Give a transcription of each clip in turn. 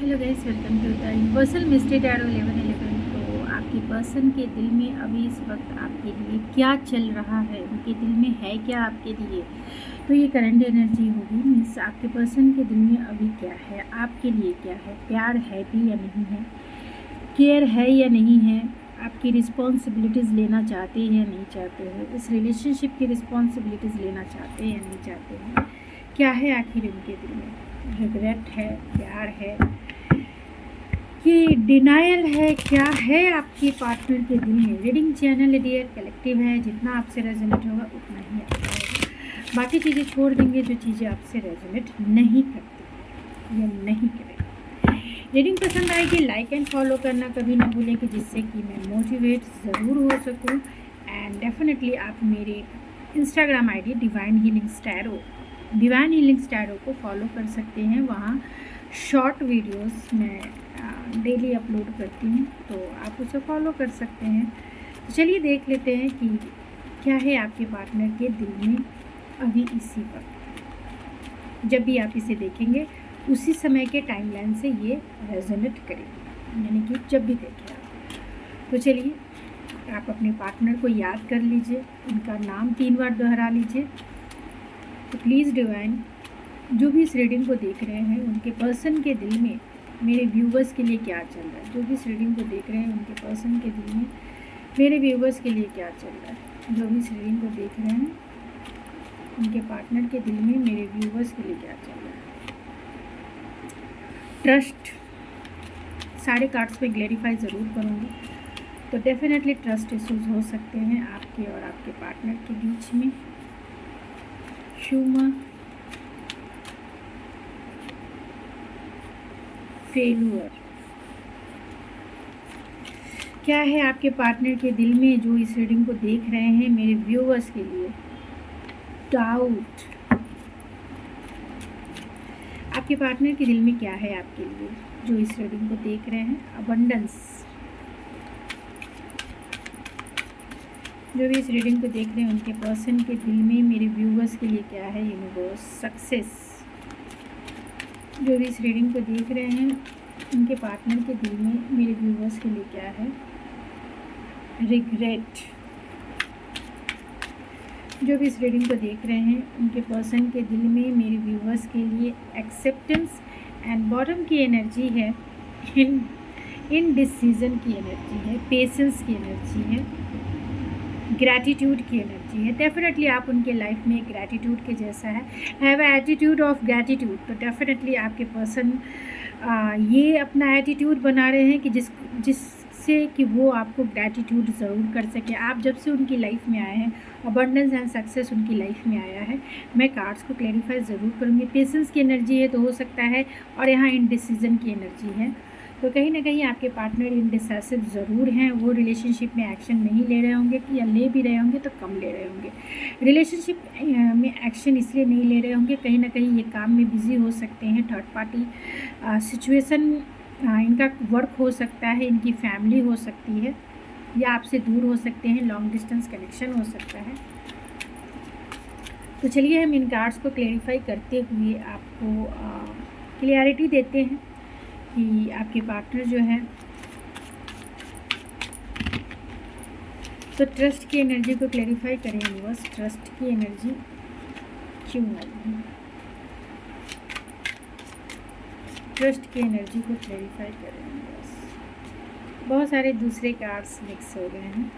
Hello guys, welcome to the universal mystery tarot 1111। तो आपकी person के दिल में अभी इस वक्त आपके लिए क्या चल रहा है, उनके दिल में है क्या आपके लिए। तो ये करंट एनर्जी होगी। मीन्स आपके पर्सन के दिल में अभी क्या है, आपके लिए क्या है, प्यार है भी या नहीं है, केयर है या नहीं है, आपकी रिस्पॉन्सिबिलिटीज़ लेना चाहते हैं या नहीं चाहते हैं, इस रिलेशनशिप की रिस्पॉन्सिबिलिटीज़ लेना चाहते हैं या नहीं चाहते हैं, क्या है आखिर उनके दिल में। रिग्रेट है, प्यार है कि डिनायल है, क्या है आपके पार्टनर के दिल में। रीडिंग चैनल डियर कलेक्टिव है, जितना आपसे रेजोनेट होगा उतना ही अच्छा होगा। बाकी चीज़ें छोड़ देंगे जो चीज़ें आपसे रेजोनेट नहीं करती या नहीं करेंगे। रीडिंग पसंद आएगी लाइक एंड फॉलो करना कभी ना भूलें कि जिससे कि मैं मोटिवेट ज़रूर हो सकूं। एंड डेफिनेटली आप मेरे Instagram ID divine healings tarot को फॉलो कर सकते हैं। वहाँ शॉर्ट वीडियोस मैं डेली अपलोड करती हूँ, तो आप उसे फॉलो कर सकते हैं। तो चलिए देख लेते हैं कि क्या है आपके पार्टनर के दिल में अभी इसी वक्त। जब भी आप इसे देखेंगे उसी समय के टाइमलाइन से ये रेजोनेट करेगी, यानी कि जब भी देखें आप। तो चलिए आप अपने पार्टनर को याद कर लीजिए, उनका नाम 3 बार दोहरा लीजिए। तो प्लीज़ डिवाइन, जो भी इस रीडिंग को देख रहे हैं उनके पर्सन के दिल में मेरे व्यूवर्स के लिए क्या चल रहा है। जो भी इस रीडिंग को देख रहे हैं उनके पर्सन के दिल में मेरे व्यूवर्स के लिए क्या चल रहा है। जो भी इस रीडिंग को देख रहे हैं उनके पार्टनर के दिल में मेरे व्यूवर्स के लिए क्या चल रहा है। ट्रस्ट, सारे कार्ड्स पे क्लैरिफाई ज़रूर करूँगी। तो डेफिनेटली ट्रस्ट इश्यूज हो सकते हैं आपके और आपके पार्टनर के बीच में। ह्यूमर, फेल्यूर, क्या है आपके पार्टनर के दिल में जो इस रीडिंग को देख रहे हैं मेरे व्यूअर्स के लिए। डाउट, आपके पार्टनर के दिल में क्या है आपके लिए जो इस रीडिंग को देख रहे हैं। अबंडेंस, जो भी इस रीडिंग को देख रहे हैं उनके पर्सन के दिल में मेरे व्यूअर्स के लिए क्या है। यूनिवर्स, सक्सेस, जो भी इस रीडिंग को देख रहे हैं उनके पार्टनर के दिल में मेरे व्यूवर्स के लिए क्या है। रिग्रेट, जो भी इस रीडिंग को देख रहे हैं उनके पर्सन के दिल में मेरे व्यूवर्स के लिए एक्सेप्टेंस एंड बॉटम की एनर्जी है, इनडिसीजन की एनर्जी है, पेशेंस की एनर्जी है, ग्रैटिट्यूड की एनर्जी है। डेफिनेटली आप उनके लाइफ में ग्रैटिट्यूड के जैसा है, हैव एटीट्यूड ऑफ ग्रैटिट्यूड। तो डेफिनेटली आपके पर्सन ये अपना एटीट्यूड बना रहे हैं कि जिससे कि वो आपको ग्रैटिट्यूड ज़रूर कर सके। आप जब से उनकी लाइफ में आए हैं अबंडेंस एंड सक्सेस उनकी लाइफ में आया है। मैं कार्ड्स को क्लैरिफाई ज़रूर करूँगी। पेशेंस की एनर्जी है तो हो सकता है, और यहाँ इनडिसीजन की एनर्जी है। तो कहीं ना कहीं आपके पार्टनर इनडिसाइसिव ज़रूर हैं। वो रिलेशनशिप में एक्शन नहीं ले रहे होंगे, या ले भी रहे होंगे तो कम ले रहे होंगे। रिलेशनशिप में एक्शन इसलिए नहीं ले रहे होंगे, कहीं ना कहीं ये काम में बिज़ी हो सकते हैं। थर्ड पार्टी सिचुएशन इनका वर्क हो सकता है, इनकी फैमिली हो सकती है, या आपसे दूर हो सकते हैं, लॉन्ग डिस्टेंस कनेक्शन हो सकता है। तो चलिए हम इन कार्ड्स को क्लैरिफाई करते हुए आपको क्लियरिटी देते हैं कि आपके पार्टनर जो है। तो ट्रस्ट की एनर्जी को क्लैरिफाई करें यूनिवर्स, ट्रस्ट की एनर्जी क्यों आई है। ट्रस्ट की एनर्जी को क्लैरिफाई करें यूनिवर्स। बहुत सारे दूसरे कार्ड्स मिक्स हो गए हैं।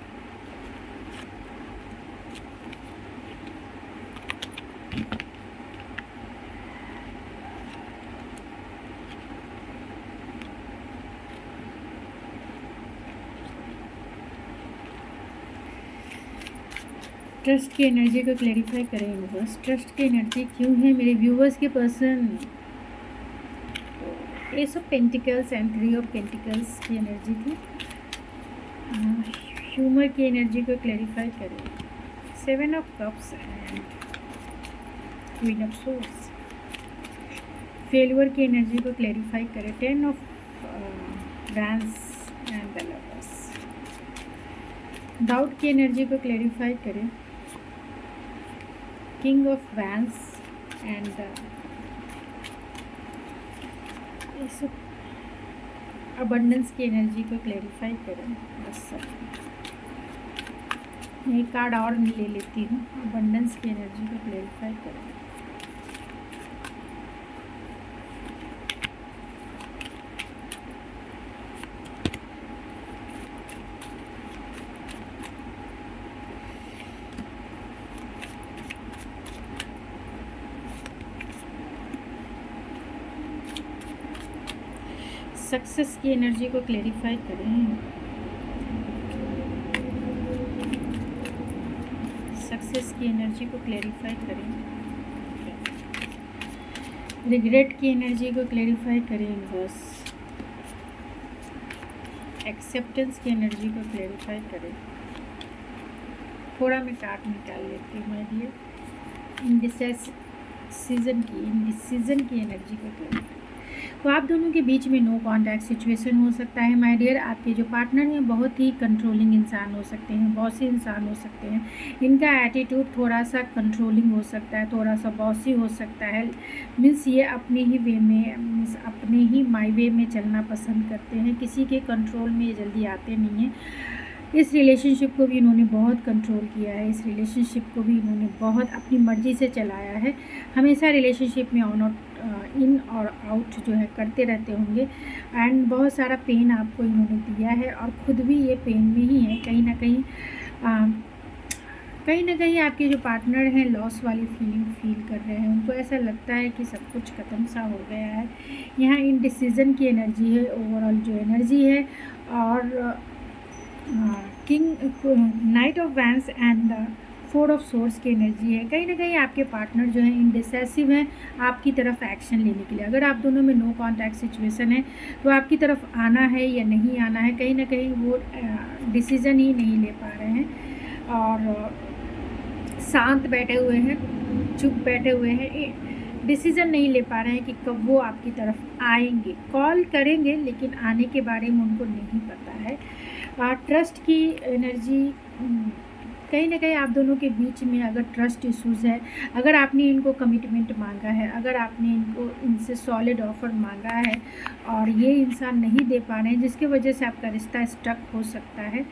ट्रस्ट की एनर्जी को क्लैरिफाई करें यूनिवर्स। ट्रस्ट की एनर्जी क्यों है मेरे व्यूवर्स के person. S of pentacles and 3 of pentacles की एनर्जी थी। ह्यूमर की एनर्जी को क्लैरिफाई करें। 7 of cups and queen of source. Failure की एनर्जी को क्लैरिफाई करें। 10 of vents and the lovers. Doubt की एनर्जी को क्लैरिफाई करें। King of vents and abundance की एनर्जी को क्लैरिफाई करें। बस सर, मैं एक कार्ड और ले लेती हूँ। अबंडेंस की एनर्जी को क्लैरिफाई करें। सक्सेस की एनर्जी को क्लैरिफाई करें। सक्सेस की एनर्जी को क्लैरिफाई करें। रिग्रेट की एनर्जी को क्लैरिफाई करें। बस एक्सेप्टेंस की एनर्जी को क्लैरिफाई करें। थोड़ा मैं कार्ड निकाल लेती हूँ माय डियर। इंडिसिजन की एनर्जी को क्लैरिफाई। तो आप दोनों के बीच में नो कॉन्टैक्ट सिचुएशन हो सकता है माय डियर। आपके जो पार्टनर हैं बहुत ही कंट्रोलिंग इंसान हो सकते हैं, बॉसी इंसान हो सकते हैं। इनका एटीट्यूड थोड़ा सा कंट्रोलिंग हो सकता है, थोड़ा सा बॉसी हो सकता है। मीन्स ये अपने ही वे में, मीन्स अपने ही माई वे में चलना पसंद करते हैं। किसी के कंट्रोल में ये जल्दी आते नहीं हैं। इस रिलेशनशिप को भी इन्होंने बहुत कंट्रोल किया है। इस रिलेशनशिप को भी इन्होंने बहुत अपनी मर्ज़ी से चलाया है। हमेशा रिलेशनशिप में ऑन और इन और आउट जो है करते रहते होंगे। एंड बहुत सारा पेन आपको इन्होंने दिया है और ख़ुद भी ये पेन में ही है। कहीं ना कहीं आपके जो पार्टनर हैं लॉस वाली फीलिंग फील कर रहे हैं। उनको ऐसा लगता है कि सब कुछ ख़त्म सा हो गया है। यहाँ इनडिसीजन की एनर्जी है, ओवरऑल जो एनर्जी है। और king night of vents and the 4 of source की एनर्जी है। कहीं ना कहीं आपके पार्टनर जो है इंडिसेसिव हैं आपकी तरफ एक्शन लेने के लिए। अगर आप दोनों में नो कॉन्टैक्ट सिचुएशन है तो आपकी तरफ आना है या नहीं आना है, कहीं ना कहीं वो डिसीज़न ही नहीं ले पा रहे हैं और शांत बैठे हुए हैं, चुप बैठे हुए हैं। डिसीज़न नहीं ले पा रहे हैं कि कब वो आपकी तरफ आएंगे। कॉल करेंगे लेकिन आने के बारे में उनको नहीं पता है। ट्रस्ट की एनर्जी, कहीं ना कहीं आप दोनों के बीच में अगर ट्रस्ट इश्यूज़ है, अगर आपने इनको कमिटमेंट मांगा है, अगर आपने इनसे सॉलिड ऑफर मांगा है और ये इंसान नहीं दे पा रहे हैं, जिसकी वजह से आपका रिश्ता स्टक हो सकता है।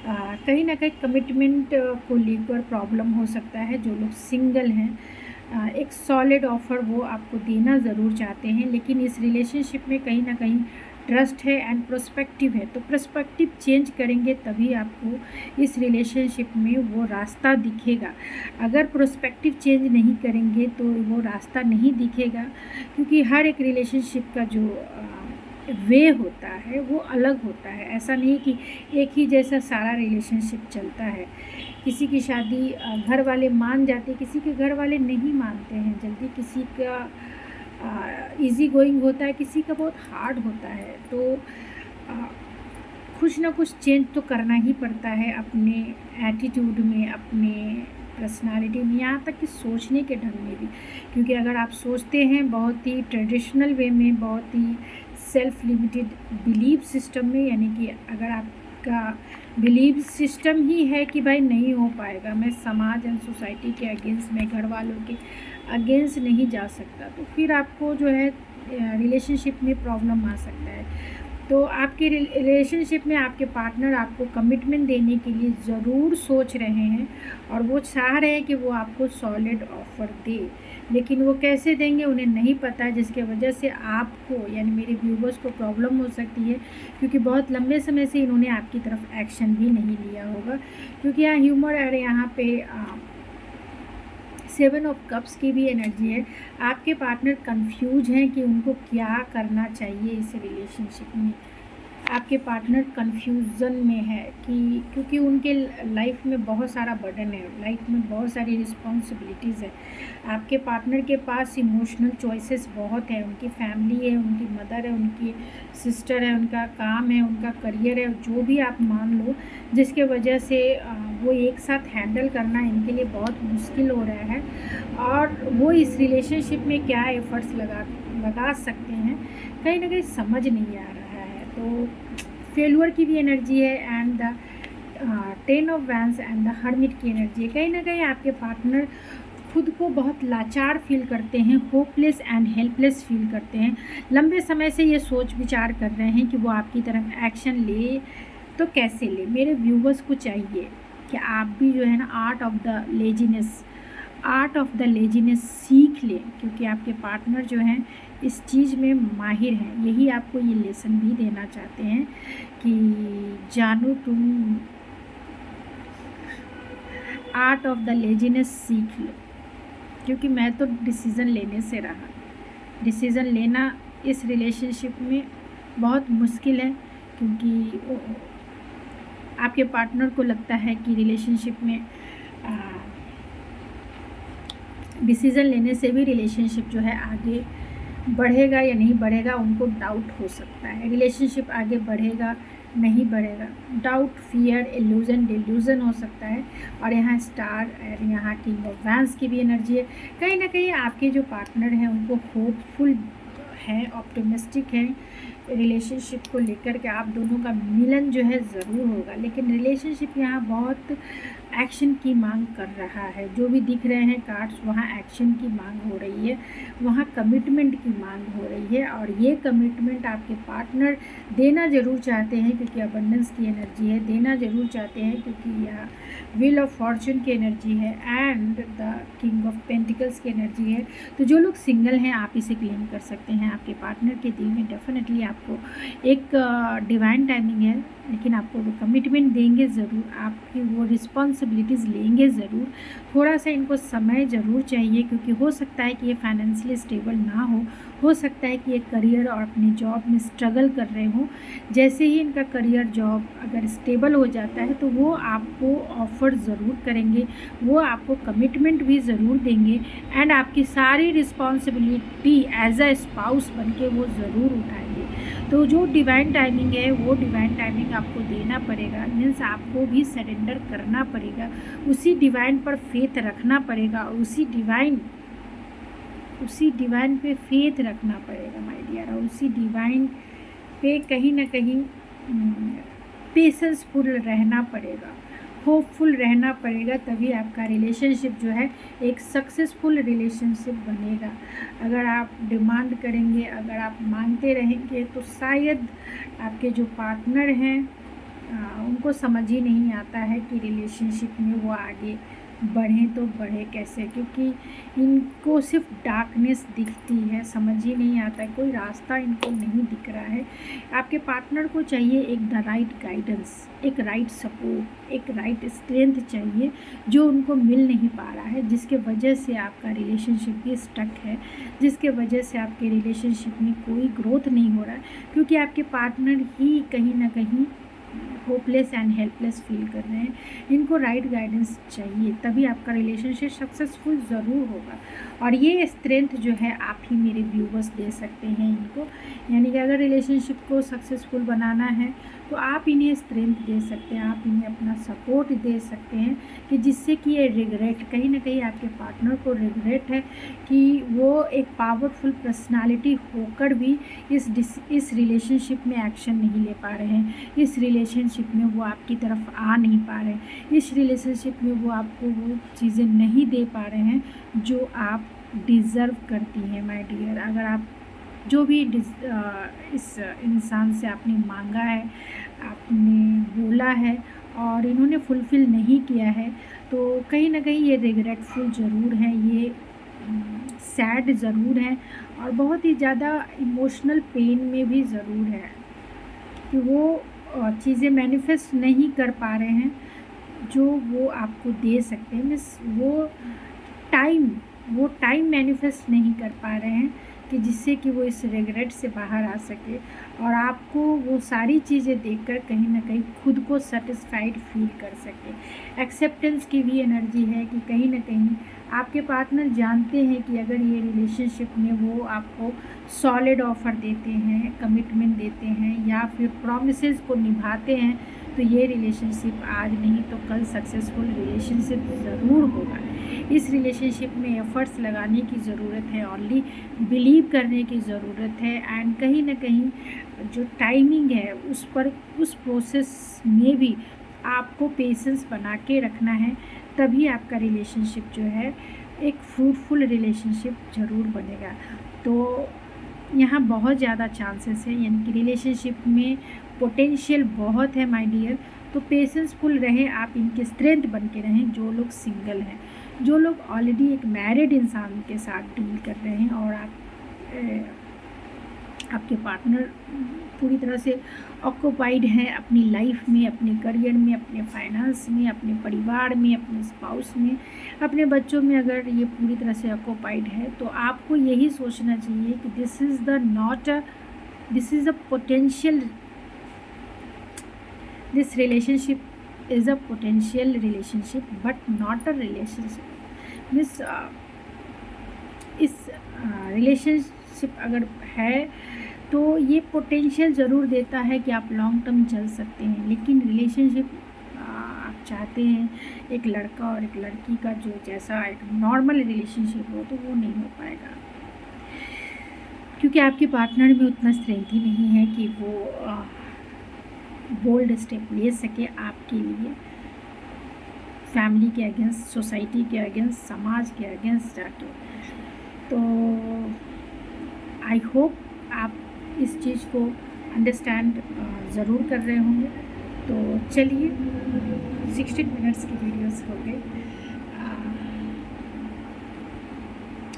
कहीं ना कहीं कमिटमेंट को लेकर प्रॉब्लम हो सकता है। जो लोग सिंगल हैं एक सॉलिड ऑफ़र वो आपको देना ज़रूर चाहते हैं, लेकिन इस रिलेशनशिप में कहीं ना कहीं ट्रस्ट है एंड प्रोस्पेक्टिव है। तो प्रोस्पेक्टिव चेंज करेंगे तभी आपको इस रिलेशनशिप में वो रास्ता दिखेगा। अगर प्रोस्पेक्टिव चेंज नहीं करेंगे तो वो रास्ता नहीं दिखेगा, क्योंकि हर एक रिलेशनशिप का जो वे होता है वो अलग होता है। ऐसा नहीं कि एक ही जैसा सारा रिलेशनशिप चलता है। किसी की शादी घर वाले मान जाते, किसी के घर वाले नहीं मानते हैं जल्दी। किसी का इजी गोइंग होता है, किसी का बहुत हार्ड होता है। तो कुछ ना कुछ चेंज तो करना ही पड़ता है अपने एटीट्यूड में, अपने पर्सनालिटी में, यहाँ तक कि सोचने के ढंग में भी। क्योंकि अगर आप सोचते हैं बहुत ही ट्रेडिशनल वे में, बहुत ही सेल्फ लिमिटेड बिलीव सिस्टम में, यानी कि अगर आपका बिलीव सिस्टम ही है कि भाई नहीं हो पाएगा, मैं समाज एंड सोसाइटी के अगेंस्ट, मैं घर वालों के अगेंस्ट नहीं जा सकता, तो फिर आपको जो है रिलेशनशिप में प्रॉब्लम आ सकता है। तो आपके रिलेशनशिप में आपके पार्टनर आपको कमिटमेंट देने के लिए ज़रूर सोच रहे हैं और वो चाह रहे हैं कि वो आपको सॉलिड ऑफ़र दे, लेकिन वो कैसे देंगे उन्हें नहीं पता है, जिसके वजह से आपको यानी मेरे व्यूवर्स को प्रॉब्लम हो सकती है। क्योंकि बहुत लंबे समय से इन्होंने आपकी तरफ एक्शन भी नहीं लिया होगा, क्योंकि यहाँ ह्यूमर और यहाँ पे 7 ऑफ कप्स की भी एनर्जी है। आपके पार्टनर कंफ्यूज हैं कि उनको क्या करना चाहिए इस रिलेशनशिप में। आपके पार्टनर कंफ्यूजन में है कि क्योंकि उनके लाइफ में बहुत सारा बर्डन है, लाइफ में बहुत सारी रिस्पॉन्सिबिलिटीज़ है। आपके पार्टनर के पास इमोशनल चॉइसेस बहुत है। उनकी फैमिली है, उनकी मदर है, उनकी सिस्टर है, उनका काम है, उनका करियर है, जो भी आप मान लो, जिसके वजह से वो एक साथ हैंडल करना इनके लिए बहुत मुश्किल हो रहा है। और वो इस रिलेशनशिप में क्या एफ़र्ट्स लगा सकते हैं कहीं ना कहीं समझ नहीं आ रहा है। तो फेलुअर की भी एनर्जी है and the 10 of vents and the hermit की एनर्जी है। कहीं ना कहीं आपके पार्टनर खुद को बहुत लाचार फील करते हैं, होपलेस एंड हेल्पलेस फील करते हैं। लंबे समय से ये सोच विचार कर रहे हैं कि वो आपकी तरफ एक्शन ले तो कैसे ले। मेरे व्यूवर्स को चाहिए कि आप भी जो है ना आर्ट ऑफ द लेजीनेस सीख लें, क्योंकि आपके पार्टनर जो हैं इस चीज़ में माहिर हैं। यही आपको ये लेसन भी देना चाहते हैं कि जानू तुम आर्ट ऑफ द लेजीनेस सीख लो, क्योंकि मैं तो डिसीज़न लेने से रहा। डिसीज़न लेना इस रिलेशनशिप में बहुत मुश्किल है, क्योंकि आपके पार्टनर को लगता है कि रिलेशनशिप में डिसीज़न लेने से भी रिलेशनशिप जो है आगे बढ़ेगा या नहीं बढ़ेगा, उनको डाउट हो सकता है। रिलेशनशिप आगे बढ़ेगा नहीं बढ़ेगा, डाउट, फियर, इल्यूज़न, डिल्यूज़न हो सकता है। और यहाँ स्टार और यहाँ किंग ऑफ वैंस की भी एनर्जी है। कहीं ना कहीं आपके जो पार्टनर हैं उनको होपफुल है, ऑप्टिमिस्टिक है रिलेशनशिप को लेकर के। आप दोनों का मिलन जो है ज़रूर होगा, लेकिन रिलेशनशिप यहाँ बहुत एक्शन की मांग कर रहा है। जो भी दिख रहे हैं कार्ड्स, वहाँ एक्शन की मांग हो रही है, वहाँ कमिटमेंट की मांग हो रही है। और ये कमिटमेंट आपके पार्टनर देना ज़रूर चाहते हैं, क्योंकि अबंडेंस की एनर्जी है। देना ज़रूर चाहते हैं क्योंकि यह व्हील ऑफ फॉर्चून की एनर्जी है and the king of pentacles की एनर्जी है। तो जो लोग सिंगल हैं आप इसे क्लेम कर सकते हैं। आपके पार्टनर के दिल में डेफिनेटली आपको एक डिवाइन टाइमिंग है, लेकिन आपको वो कमिटमेंट देंगे ज़रूर, आपकी वो रिस्पॉन्सिबिलिटीज़ लेंगे ज़रूर। थोड़ा सा इनको समय ज़रूर चाहिए, क्योंकि हो सकता है कि ये फाइनेंशियली स्टेबल ना हो सकता है कि ये करियर और अपनी जॉब में स्ट्रगल कर रहे हों। जैसे ही इनका करियर जॉब अगर स्टेबल हो जाता है तो वो आपको ऑफ़र ज़रूर करेंगे, वो आपको कमिटमेंट भी ज़रूर देंगे एंड आपकी सारी रिस्पॉन्सिबिलिटी एज अ स्पाउस बन के वो ज़रूर उठाएंगे। तो जो डिवाइन टाइमिंग है वो डिवाइन टाइमिंग आपको देना पड़ेगा, मीन्स आपको भी सरेंडर करना पड़ेगा, उसी डिवाइन पर फेथ रखना पड़ेगा, उसी डिवाइन पे फेथ रखना पड़ेगा माय डियर। और उसी डिवाइन पे कहीं ना कहीं पेशेंसफुल रहना पड़ेगा, होपफुल रहना पड़ेगा, तभी आपका रिलेशनशिप जो है एक सक्सेसफुल रिलेशनशिप बनेगा। अगर आप डिमांड करेंगे, अगर आप मांगते रहेंगे, तो शायद आपके जो पार्टनर हैं उनको समझ ही नहीं आता है कि रिलेशनशिप में वो आगे बढ़ें तो बढ़े कैसे, क्योंकि इनको सिर्फ डार्कनेस दिखती है, समझ ही नहीं आता है, कोई रास्ता इनको नहीं दिख रहा है। आपके पार्टनर को चाहिए एक द राइट गाइडेंस, एक राइट सपोर्ट, एक राइट स्ट्रेंथ चाहिए, जो उनको मिल नहीं पा रहा है, जिसके वजह से आपका रिलेशनशिप भी स्टक है, जिसके वजह से आपके रिलेशनशिप में कोई ग्रोथ नहीं हो रहा है, क्योंकि आपके पार्टनर ही कहीं ना कहीं होपलेस एंड हेल्पलेस फील कर रहे हैं। इनको राइट गाइडेंस चाहिए, तभी आपका रिलेशनशिप सक्सेसफुल ज़रूर होगा। और ये स्ट्रेंथ जो है आप ही मेरे व्यूवर्स दे सकते हैं इनको, यानी कि अगर रिलेशनशिप को सक्सेसफुल बनाना है तो आप इन्हें स्ट्रेंथ दे सकते हैं, आप इन्हें अपना सपोर्ट दे सकते हैं, कि जिससे कि ये रिग्रेट, कहीं ना कहीं आपके पार्टनर को रिग्रेट है कि वो एक पावरफुल पर्सनालिटी होकर भी इस रिलेशनशिप में एक्शन नहीं ले पा रहे हैं, इस रिलेशनशिप में वो आपकी तरफ आ नहीं पा रहे हैं, इस रिलेशनशिप में वो आपको वो चीज़ें नहीं दे पा रहे हैं जो आप डिज़र्व करती हैं माय डियर। अगर आप जो भी इस इंसान से आपने मांगा है, आपने बोला है और इन्होंने फुलफ़िल नहीं किया है, तो कहीं ना कहीं ये रिग्रेटफुल ज़रूर है, ये सैड ज़रूर है और बहुत ही ज़्यादा इमोशनल पेन में भी ज़रूर है कि वो चीज़ें मैनिफेस्ट नहीं कर पा रहे हैं जो वो आपको दे सकते हैं। मीन्स वो टाइम मैनिफेस्ट नहीं कर पा रहे हैं कि जिससे कि वो इस रिग्रेट से बाहर आ सके और आपको वो सारी चीज़ें देखकर कहीं ना कहीं खुद को सेटिस्फाइड फील कर सके। एक्सेप्टेंस की भी एनर्जी है कि कहीं ना कहीं आपके पार्टनर जानते हैं कि अगर ये रिलेशनशिप में वो आपको सॉलिड ऑफ़र देते हैं, कमिटमेंट देते हैं या फिर प्रॉमिसेस को निभाते हैं, तो ये रिलेशनशिप आज नहीं तो कल सक्सेसफुल रिलेशनशिप ज़रूर होगा। इस रिलेशनशिप में एफ़र्ट्स लगाने की ज़रूरत है, ओनली बिलीव करने की ज़रूरत है एंड कहीं ना कहीं जो टाइमिंग है उस प्रोसेस में भी आपको पेशेंस बना के रखना है, तभी आपका रिलेशनशिप जो है एक फ्रूटफुल रिलेशनशिप ज़रूर बनेगा। तो यहाँ बहुत ज़्यादा चांसेस है, यानी कि रिलेशनशिप में पोटेंशियल बहुत है माय डियर। तो पेशेंसफुल रहें, आप इनके स्ट्रेंथ बन के रहें। जो लोग सिंगल हैं, जो लोग ऑलरेडी एक मैरिड इंसान के साथ डील कर रहे हैं और आपके पार्टनर पूरी तरह से ऑक्यूपाइड हैं अपनी लाइफ में, अपने करियर में, अपने फाइनेंस में, अपने परिवार में, अपने स्पाउस में, अपने बच्चों में, अगर ये पूरी तरह से ऑक्यूपाइड है तो आपको यही सोचना चाहिए कि this is a potential, this relationship is a potential relationship but not a relationship. Miss इस रिलेशनशिप अगर है तो ये पोटेंशियल ज़रूर देता है कि आप लॉन्ग टर्म चल सकते हैं, लेकिन रिलेशनशिप आप चाहते हैं एक लड़का और एक लड़की का जो जैसा एक नॉर्मल रिलेशनशिप हो, तो वो नहीं हो पाएगा, क्योंकि आपके पार्टनर में उतना स्ट्रेंथ ही नहीं है कि वो बोल्ड स्टेप ले सके आपके लिए, फैमिली के अगेंस्ट, सोसाइटी के अगेंस्ट, समाज के अगेंस्ट जाके। तो आई होप आप इस चीज़ को अंडरस्टैंड ज़रूर कर रहे होंगे। तो चलिए, 16 मिनट्स की वीडियोस हो गए,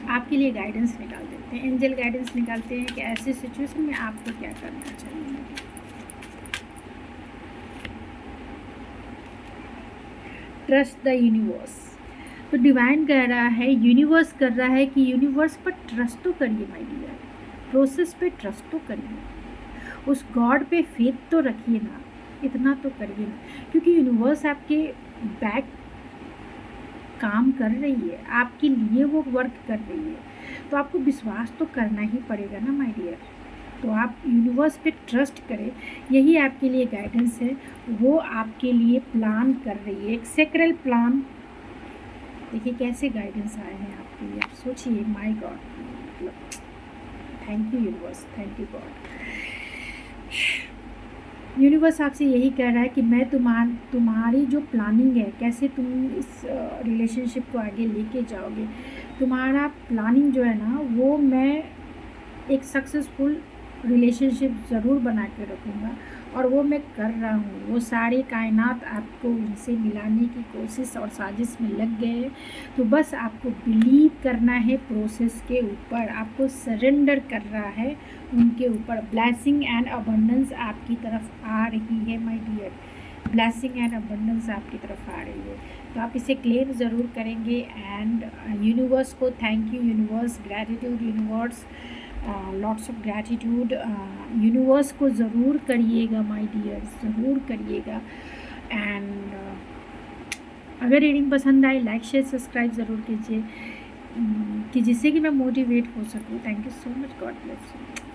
आपके लिए गाइडेंस निकाल देते हैं, एंजल गाइडेंस निकालते हैं कि ऐसे सिचुएशन में आपको क्या करना चाहिए। Trust the universe. तो डिवाइन कह रहा है, यूनिवर्स कर रहा है कि यूनिवर्स पर ट्रस्ट तो करिए माय डियर, प्रोसेस पे ट्रस्ट तो करिए, उस गॉड पे फेथ तो रखिए ना, इतना तो करिए ना, क्योंकि यूनिवर्स आपके बैक काम कर रही है, आपके लिए वो वर्क कर रही है, तो आपको विश्वास तो करना ही पड़ेगा ना माय डियर। तो आप यूनिवर्स पे ट्रस्ट करें, यही आपके लिए गाइडेंस है, वो आपके लिए प्लान कर रही है, एक सेक्रेल प्लान। देखिए कैसे गाइडेंस आए हैं आपके लिए, आप सोचिए, माय गॉड, मतलब thank you universe, thank you God. Universe आपसे यही कह रहा है कि मैं तुम्हारी जो प्लानिंग है, कैसे तुम इस रिलेशनशिप को आगे लेके जाओगे, तुम्हारा प्लानिंग जो है ना, वो मैं एक सक्सेसफुल रिलेशनशिप ज़रूर बना के रखूँगा, और वो मैं कर रहा हूँ। वो सारे कायनात आपको उनसे मिलाने की कोशिश और साजिश में लग गए हैं, तो बस आपको बिलीव करना है प्रोसेस के ऊपर, आपको सरेंडर कर रहा है उनके ऊपर। ब्लेसिंग एंड अबंडेंस आपकी तरफ आ रही है my dear, blessing and abundance आपकी तरफ आ रही है, तो आप इसे क्लेम ज़रूर करेंगे। एंड यूनिवर्स को thank you universe, gratitude universe, lots of gratitude universe को ज़रूर करिएगा माय डियर, ज़रूर करिएगा। एंड अगर रीडिंग पसंद आए, लाइक शेयर सब्सक्राइब ज़रूर कीजिए, कि जिससे कि मैं मोटिवेट हो सकूँ। Thank you so much, God bless you.